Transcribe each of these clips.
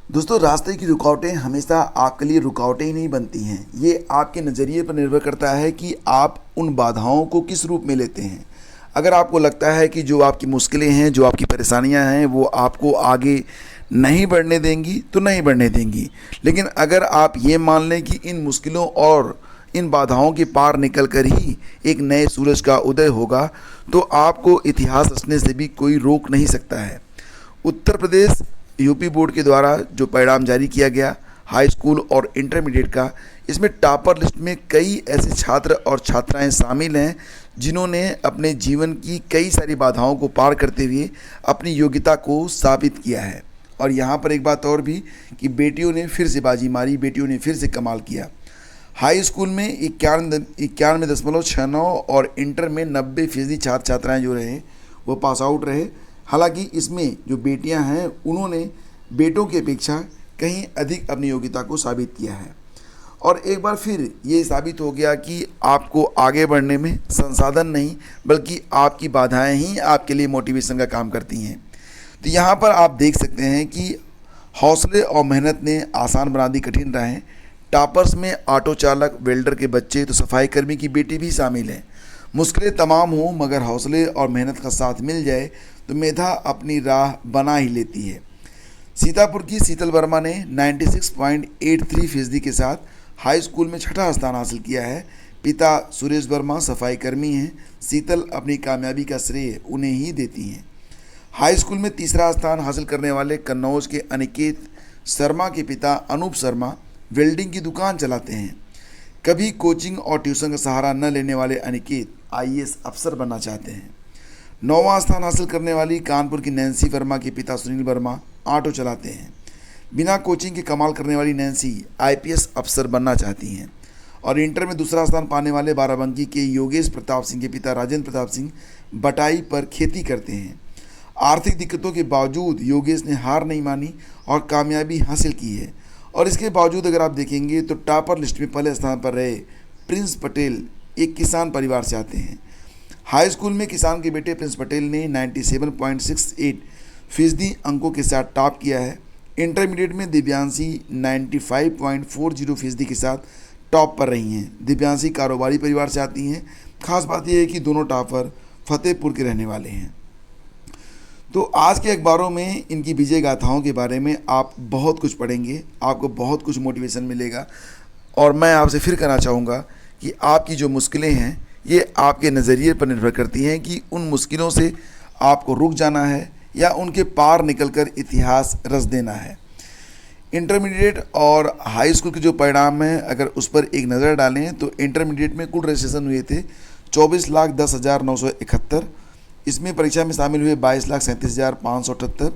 दोस्तों, रास्ते की रुकावटें हमेशा आपके लिए रुकावटें ही नहीं बनती हैं। ये आपके नज़रिए पर निर्भर करता है कि आप उन बाधाओं को किस रूप में लेते हैं। अगर आपको लगता है कि जो आपकी मुश्किलें हैं, जो आपकी परेशानियां हैं, वो आपको आगे नहीं बढ़ने देंगी तो नहीं बढ़ने देंगी। लेकिन अगर आप ये मान लें कि इन मुश्किलों और इन बाधाओं के पार निकल कर ही एक नए सूरज का उदय होगा, तो आपको इतिहास रचने से भी कोई रोक नहीं सकता है। उत्तर प्रदेश यूपी बोर्ड के द्वारा जो परिणाम जारी किया गया हाई स्कूल और इंटरमीडिएट का, इसमें टॉपर लिस्ट में कई ऐसे छात्र और छात्राएं शामिल हैं जिन्होंने अपने जीवन की कई सारी बाधाओं को पार करते हुए अपनी योग्यता को साबित किया है। और यहाँ पर एक बात और भी कि बेटियों ने फिर से बाजी मारी, बेटियों ने फिर से कमाल किया। हाई स्कूल में 91.69 और इंटर में 90% छात्र छात्राएँ जो रहे वो पास आउट रहे। हालांकि इसमें जो बेटियां हैं उन्होंने बेटों की अपेक्षा कहीं अधिक अपनी योग्यता को साबित किया है। और एक बार फिर ये साबित हो गया कि आपको आगे बढ़ने में संसाधन नहीं बल्कि आपकी बाधाएं ही आपके लिए मोटिवेशन का काम करती हैं। तो यहाँ पर आप देख सकते हैं कि हौसले और मेहनत ने आसान बना दी कठिन राहें। टॉपर्स में ऑटो चालक, वेल्डर के बच्चे, तो सफाई कर्मी की बेटी भी शामिल है। मुश्किलें तमाम हों मगर हौसले और मेहनत का साथ मिल जाए तो मेधा अपनी राह बना ही लेती है। सीतापुर की शीतल वर्मा ने 96.83% के साथ हाई स्कूल में छठा स्थान हासिल किया है। पिता सुरेश वर्मा सफाई कर्मी हैं। शीतल अपनी कामयाबी का श्रेय उन्हें ही देती हैं। हाई स्कूल में तीसरा स्थान हासिल करने वाले कन्नौज के अनिकेत शर्मा के पिता अनूप शर्मा वेल्डिंग की दुकान चलाते हैं। कभी कोचिंग और ट्यूशन का सहारा न लेने वाले अनिकेत आईएएस अफसर बनना चाहते हैं। नौवां स्थान हासिल करने वाली कानपुर की नैन्सी वर्मा के पिता सुनील वर्मा ऑटो चलाते हैं। बिना कोचिंग के कमाल करने वाली नैन्सी आईपीएस अफसर बनना चाहती हैं। और इंटर में दूसरा स्थान पाने वाले बाराबंकी के योगेश प्रताप सिंह के पिता राजेंद्र प्रताप सिंह बटाई पर खेती करते हैं। आर्थिक दिक्कतों के बावजूद योगेश ने हार नहीं मानी और कामयाबी हासिल की है। और इसके बावजूद अगर आप देखेंगे तो टॉपर लिस्ट में पहले स्थान पर रहे प्रिंस पटेल एक किसान परिवार से आते हैं। हाई स्कूल में किसान के बेटे प्रिंस पटेल ने 97.68% अंकों के साथ टॉप किया है। इंटरमीडिएट में दिव्यांशी 95.40% के साथ टॉप पर रही हैं। दिव्यांशी कारोबारी परिवार से आती हैं। खास बात यह है कि दोनों टॉपर फतेहपुर के रहने वाले हैं। तो आज के अखबारों में इनकी विजय गाथाओं के बारे में आप बहुत कुछ पढ़ेंगे, आपको बहुत कुछ मोटिवेशन मिलेगा। और मैं आपसे फिर कहना चाहूँगा कि आपकी जो मुश्किलें हैं ये आपके नज़रिए पर निर्भर करती हैं कि उन मुश्किलों से आपको रुक जाना है या उनके पार निकलकर इतिहास रच देना है। इंटरमीडिएट और हाई स्कूल के जो परिणाम हैं अगर उस पर एक नज़र डालें तो इंटरमीडिएट में कुल रजिस्ट्रेशन हुए थे 24,10,971। इसमें परीक्षा में शामिल हुए 22,37,578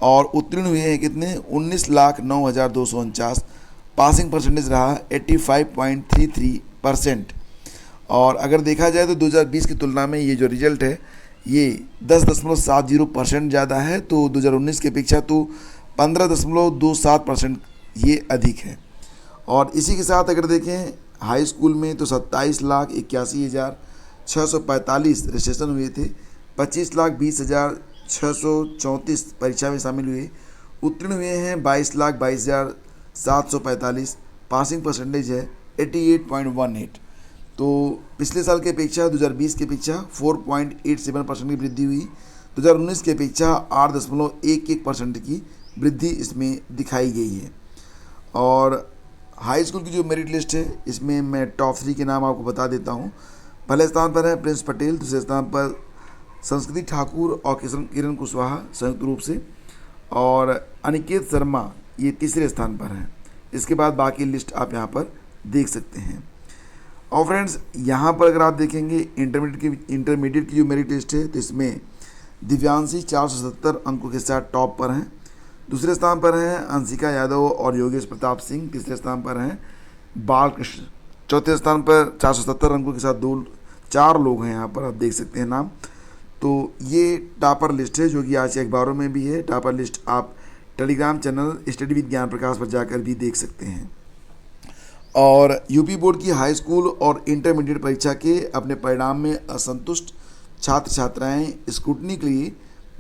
और उत्तीर्ण हुए हैं कितने 19,09,249। पासिंग परसेंटेज रहा 85.33%। और अगर देखा जाए तो 2020 की तुलना में ये जो रिजल्ट है ये 10.70% ज़्यादा है, तो 2019 की अपेक्षा तो 15.27% ये अधिक है। और इसी के साथ अगर देखें हाई स्कूल में तो 27,81,645 रजिस्ट्रेशन हुए थे। 25,20,634 परीक्षा में शामिल हुए। उत्तीर्ण हुए हैं 22,22,745। पासिंग परसेंटेज है 88.18। तो पिछले साल की अपेक्षा 2020 की अपेक्षा 4.87% की वृद्धि हुई। 2019 की अपेक्षा 8.11% की वृद्धि इसमें दिखाई गई है। और हाई स्कूल की जो मेरिट लिस्ट है इसमें मैं टॉप 3 के नाम आपको बता देता हूँ। पहले स्थान पर है प्रिंस पटेल, दूसरे स्थान पर संस्कृति ठाकुर और किरण कुशवाहा संयुक्त रूप से, और अनिकेत शर्मा ये तीसरे स्थान पर हैं। इसके बाद बाकी लिस्ट आप यहाँ पर देख सकते हैं। और फ्रेंड्स यहाँ पर अगर आप देखेंगे इंटरमीडिएट की जो मेरिट लिस्ट है तो इसमें दिव्यांशी 470 अंकों के साथ टॉप पर हैं। दूसरे स्थान पर हैं अंशिका यादव और योगेश प्रताप सिंह। तीसरे स्थान पर हैं बालकृष्ण। चौथे स्थान पर 470 अंकों के साथ 4 लोग हैं, यहाँ पर आप देख सकते हैं नाम। तो ये टॉपर लिस्ट है जो कि आज के अखबारों में भी है। टॉपर लिस्ट आप टेलीग्राम चैनल स्टडी विद ज्ञान प्रकाश पर जाकर भी देख सकते हैं। और यूपी बोर्ड की हाई स्कूल और इंटरमीडिएट परीक्षा के अपने परिणाम में असंतुष्ट छात्र छात्राएं स्क्रूटनी के लिए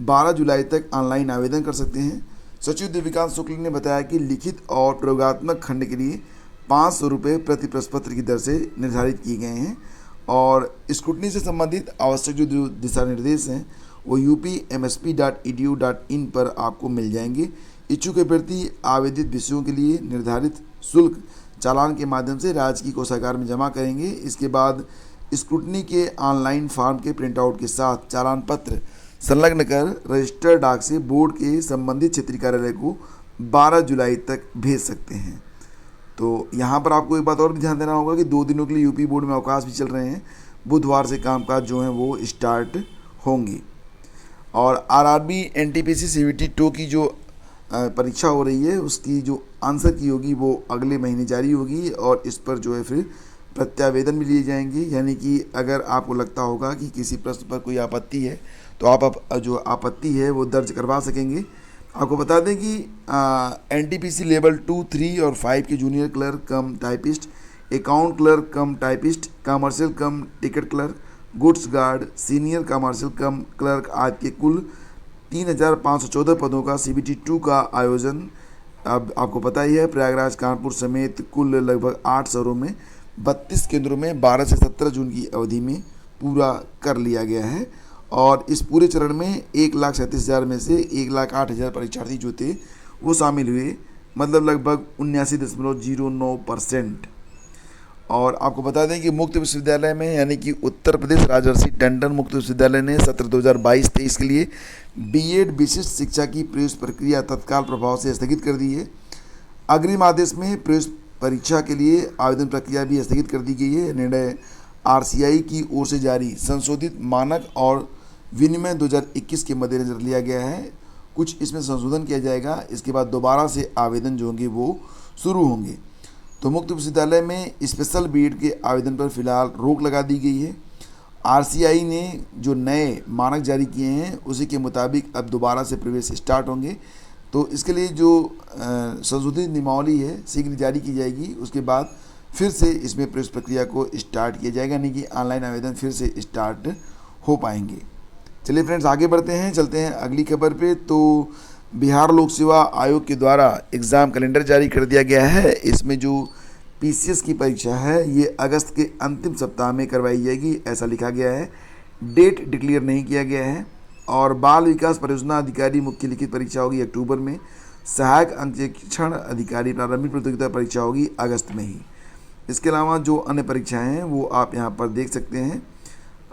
12 जुलाई तक ऑनलाइन आवेदन कर सकते हैं। सचिव दिव्यकांत शुक्ल ने बताया कि लिखित और प्रयोगात्मक खंड के लिए 500 रुपये प्रति प्रश्न पत्र की दर से निर्धारित किए गए हैं और स्क्रूटनी से संबंधित आवश्यक जो दिशा निर्देश हैं वो upmsp.edu.in पर आपको मिल जाएंगे। इच्छुक अभ्यर्थी आवेदित विषयों के लिए निर्धारित शुल्क चालान के माध्यम से राज्य की कोषागार में जमा करेंगे। इसके बाद स्क्रूटनी के ऑनलाइन फॉर्म के प्रिंटआउट के साथ चालान पत्र संलग्न कर रजिस्टर्ड डाक से बोर्ड के संबंधित क्षेत्रीय कार्यालय को 12 जुलाई तक भेज सकते हैं। तो यहाँ पर आपको एक बात और भी ध्यान देना होगा कि 2 दिनों के लिए यूपी बोर्ड में अवकाश भी चल रहे हैं। बुधवार से कामकाज जो हैं वो स्टार्ट होंगे। और आरआरबी एनटीपीसी सीवीटी 2 की जो परीक्षा हो रही है उसकी जो आंसर की होगी वो अगले महीने जारी होगी और इस पर जो है फिर प्रत्यावेदन भी लिए जाएंगे। यानी कि अगर आपको लगता होगा कि किसी प्रश्न पर कोई आपत्ति है तो आप जो आपत्ति है वो दर्ज करवा सकेंगे। आपको बता दें कि एनटीपीसी लेवल 2, 3 और 5 के जूनियर क्लर्क कम टाइपिस्ट, अकाउंट क्लर्क कम टाइपिस्ट, कमर्शियल कम ticket clerk, goods guard, senior commercial कम क्लर्क आदि के कुल 3,514 पदों का CBT 2 का आयोजन अब आपको पता ही है प्रयागराज, कानपुर समेत कुल लगभग 8 शहरों में 32 केंद्रों में 12 से 17 जून की अवधि में पूरा कर लिया गया है। और इस पूरे चरण में 1,37,000 में से 1,08,000 परीक्षार्थी जो थे वो शामिल हुए, मतलब लगभग 79.09%। और आपको बता दें कि मुक्त विश्वविद्यालय में यानी कि उत्तर प्रदेश राजर्षि टंडन मुक्त विश्वविद्यालय ने सत्र 2022-23 के लिए बीएड विशिष्ट शिक्षा की प्रवेश प्रक्रिया तत्काल प्रभाव से स्थगित कर दी है। अग्रिम आदेश में प्रवेश परीक्षा के लिए आवेदन प्रक्रिया भी स्थगित कर दी गई है। निर्णय RCI की ओर से जारी संशोधित मानक और विनिमय 2021 के मद्देनजर लिया गया है। कुछ इसमें संशोधन किया जाएगा, इसके बाद दोबारा से आवेदन जो होंगे वो शुरू होंगे। तो मुक्त विश्वविद्यालय में स्पेशल बीएड के आवेदन पर फिलहाल रोक लगा दी गई है। RCI ने जो नए मानक जारी किए हैं उसी के मुताबिक अब दोबारा से प्रवेश स्टार्ट होंगे। तो इसके लिए जो संशोधित नियमावली है शीघ्र जारी की जाएगी, उसके बाद फिर से इसमें प्रवेश प्रक्रिया को स्टार्ट किया जाएगा, यानी कि ऑनलाइन आवेदन फिर से स्टार्ट हो पाएंगे। चलिए फ्रेंड्स आगे बढ़ते हैं, चलते हैं अगली खबर पे। तो बिहार लोक सेवा आयोग के द्वारा एग्ज़ाम कैलेंडर जारी कर दिया गया है। इसमें जो PCS की परीक्षा है ये अगस्त के अंतिम सप्ताह में करवाई जाएगी, ऐसा लिखा गया है। डेट डिक्लेयर नहीं किया गया है। और बाल विकास परियोजना अधिकारी मुख्य लिखित परीक्षा होगी अक्टूबर में। सहायक अंकेक्षण अधिकारी प्रारंभिक प्रतियोगिता परीक्षा होगी अगस्त में ही। इसके अलावा जो अन्य परीक्षाएं हैं वो आप यहाँ पर देख सकते हैं।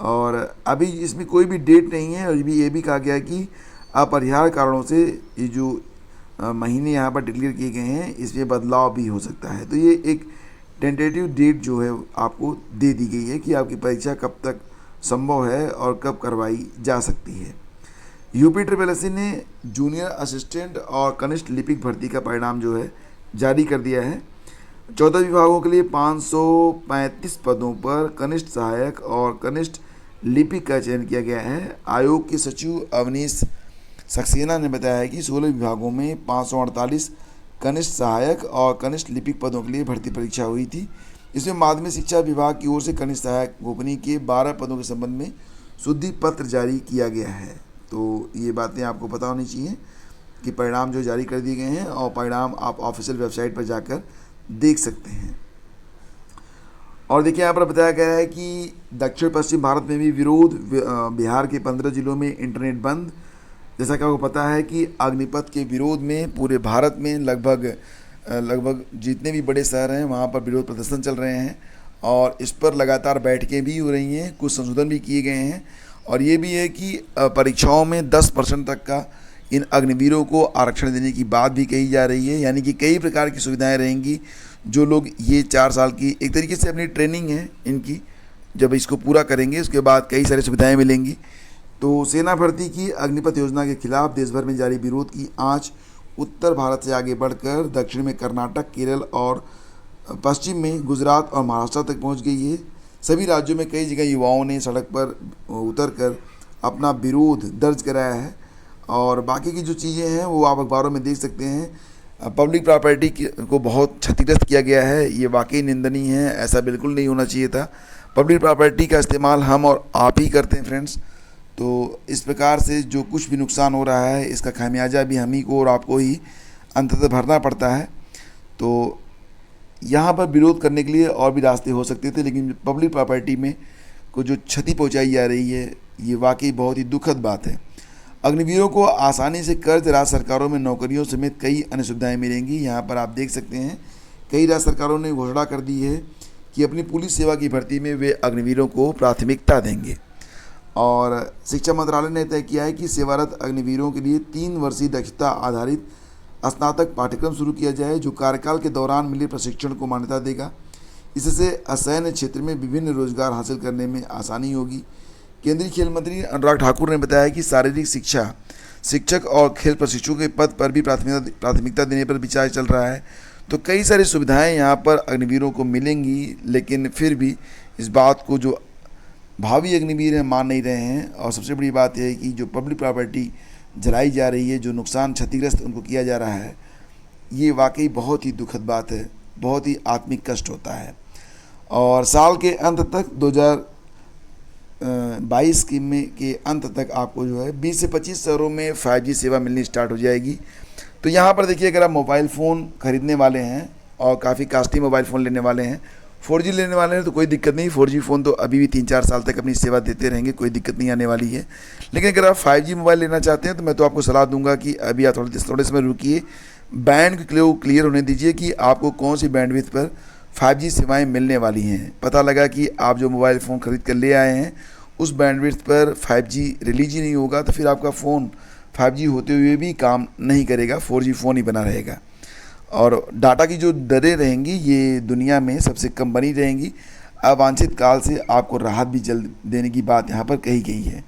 और अभी इसमें कोई भी डेट नहीं है और ये भी कहा गया है कि अपरिहार्य कारणों से ये जो महीने यहाँ पर डिक्लेयर किए गए हैं इसमें बदलाव भी हो सकता है। तो ये एक टेंटेटिव डेट जो है आपको दे दी गई है कि आपकी परीक्षा कब तक संभव है और कब करवाई जा सकती है। UPSSSC ने जूनियर असिस्टेंट और कनिष्ठ लिपिक भर्ती का परिणाम जो है जारी कर दिया है। 14 विभागों के लिए 535 पदों पर कनिष्ठ सहायक और कनिष्ठ लिपिक का चयन किया गया है। आयोग के सचिव अवनीश सक्सेना ने बताया है कि 16 विभागों में 548 कनिष्ठ सहायक और कनिष्ठ लिपिक पदों के लिए भर्ती परीक्षा हुई थी। इसमें माध्यमिक शिक्षा विभाग की ओर से कनिष्ठ सहायक गोपनीय के 12 पदों के संबंध में शुद्धि पत्र जारी किया गया है। तो ये बातें आपको पता होनी चाहिए कि परिणाम जो जारी कर दिए गए हैं और परिणाम आप ऑफिशियल वेबसाइट पर जाकर देख सकते हैं। और देखिए यहाँ पर बताया गया है कि दक्षिण पश्चिम भारत में भी विरोध, बिहार के 15 जिलों में इंटरनेट बंद। जैसा कि आपको पता है कि अग्निपथ के विरोध में पूरे भारत में लगभग जितने भी बड़े शहर हैं वहाँ पर विरोध प्रदर्शन चल रहे हैं और इस पर लगातार बैठकें भी हो रही हैं, कुछ संशोधन भी किए गए हैं। और ये भी है कि परीक्षाओं में 10% तक का इन अग्निवीरों को आरक्षण देने की बात भी कही जा रही है। यानी कि कई प्रकार की सुविधाएं रहेंगी। जो लोग ये 4 साल की एक तरीके से अपनी ट्रेनिंग है इनकी, जब इसको पूरा करेंगे उसके बाद कई सारी सुविधाएं मिलेंगी। तो सेना भर्ती की अग्निपथ योजना के खिलाफ देश भर में जारी विरोध की आंच उत्तर भारत से आगे बढ़कर दक्षिण में कर्नाटक, केरल और पश्चिम में गुजरात और महाराष्ट्र तक पहुंच गई है। सभी राज्यों में कई जगह युवाओं ने सड़क पर उतरकर अपना विरोध दर्ज कराया है। और बाकी की जो चीज़ें हैं वो आप अखबारों में देख सकते हैं। पब्लिक प्रॉपर्टी को बहुत क्षतिग्रस्त किया गया है, ये वाकई निंदनीय है, ऐसा बिल्कुल नहीं होना चाहिए था। पब्लिक प्रॉपर्टी का इस्तेमाल हम और आप ही करते हैं फ्रेंड्स। तो इस प्रकार से जो कुछ भी नुकसान हो रहा है इसका खामियाजा भी हम ही को और आपको ही अंततः भरना पड़ता है। तो यहाँ पर विरोध करने के लिए और भी रास्ते हो सकते थे, लेकिन पब्लिक प्रॉपर्टी में को जो क्षति पहुँचाई जा रही है ये वाकई बहुत ही दुखद बात है। अग्निवीरों को आसानी से कर्ज राज्य सरकारों में नौकरियों समेत कई अन्य सुविधाएं मिलेंगी। यहाँ पर आप देख सकते हैं कई राज्य सरकारों ने घोषणा कर दी है कि अपनी पुलिस सेवा की भर्ती में वे अग्निवीरों को प्राथमिकता देंगे। और शिक्षा मंत्रालय ने तय किया है कि सेवारत अग्निवीरों के लिए 3 वर्षीय दक्षता आधारित स्नातक पाठ्यक्रम शुरू किया जाए जो कार्यकाल के दौरान मिले प्रशिक्षण को मान्यता देगा। इससे असैन्य क्षेत्र में विभिन्न रोजगार हासिल करने में आसानी होगी। केंद्रीय खेल मंत्री अनुराग ठाकुर ने बताया कि शारीरिक शिक्षा शिक्षक और खेल प्रशिक्षकों के पद पर भी प्राथमिकता देने पर विचार चल रहा है। तो कई सारी सुविधाएं यहाँ पर अग्निवीरों को मिलेंगी, लेकिन फिर भी इस बात को जो भावी अग्निवीर हैं मान नहीं रहे हैं। और सबसे बड़ी बात यह है कि जो पब्लिक प्रॉपर्टी जलाई जा रही है, जो नुकसान क्षतिग्रस्त उनको किया जा रहा है, ये वाकई बहुत ही दुखद बात है, बहुत ही आत्मिक कष्ट होता है। और साल के अंत तक 2022 के अंत तक आपको जो है 20 से 25 शहरों में 5G सेवा मिलनी स्टार्ट हो जाएगी। तो यहाँ पर देखिए, अगर आप मोबाइल फ़ोन ख़रीदने वाले हैं और काफ़ी कास्टली मोबाइल फ़ोन लेने वाले हैं, 4G लेने वाले हैं, तो कोई दिक्कत नहीं। 4G फ़ोन तो अभी भी 3-4 साल तक अपनी सेवा देते रहेंगे, कोई दिक्कत नहीं आने वाली है। लेकिन अगर आप 5G मोबाइल लेना चाहते हैं तो मैं तो आपको सलाह दूंगा कि अभी आप थोड़े समय रुकिए, बैंड को क्लियर होने दीजिए कि आपको कौन सी बैंडविड्थ पर 5G सेवाएं मिलने वाली हैं। पता लगा कि आप जो मोबाइल फ़ोन ख़रीद कर ले आए हैं उस बैंडविड्थ पर 5G रिलीज ही नहीं होगा, तो फिर आपका फ़ोन 5G होते हुए भी काम नहीं करेगा, 4G फ़ोन ही बना रहेगा। और डाटा की जो दरें रहेंगी ये दुनिया में सबसे कम बनी रहेंगी। अवांछित काल से आपको राहत भी जल्द देने की बात यहाँ पर कही गई है।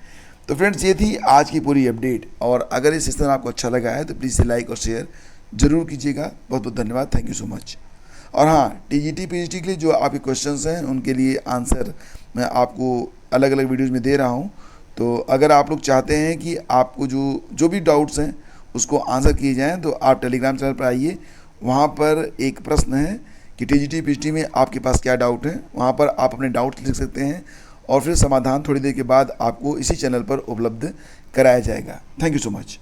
तो फ्रेंड्स, ये थी आज की पूरी अपडेट। और अगर ये सेशन आपको अच्छा लगा है तो प्लीज़ इसे लाइक और शेयर ज़रूर कीजिएगा। बहुत बहुत धन्यवाद, थैंक यू सो मच। और हाँ, TGT PGT के लिए जो आपके क्वेश्चंस हैं उनके लिए आंसर मैं आपको अलग अलग वीडियोज़ में दे रहा हूँ। तो अगर आप लोग चाहते हैं कि आपको जो भी डाउट्स हैं उसको आंसर किए जाएँ तो आप टेलीग्राम चैनल पर आइए। वहाँ पर एक प्रश्न है कि TGT PGT में आपके पास क्या डाउट है, वहाँ पर आप अपने डाउट लिख सकते हैं और फिर समाधान थोड़ी देर के बाद आपको इसी चैनल पर उपलब्ध कराया जाएगा। Thank you so much.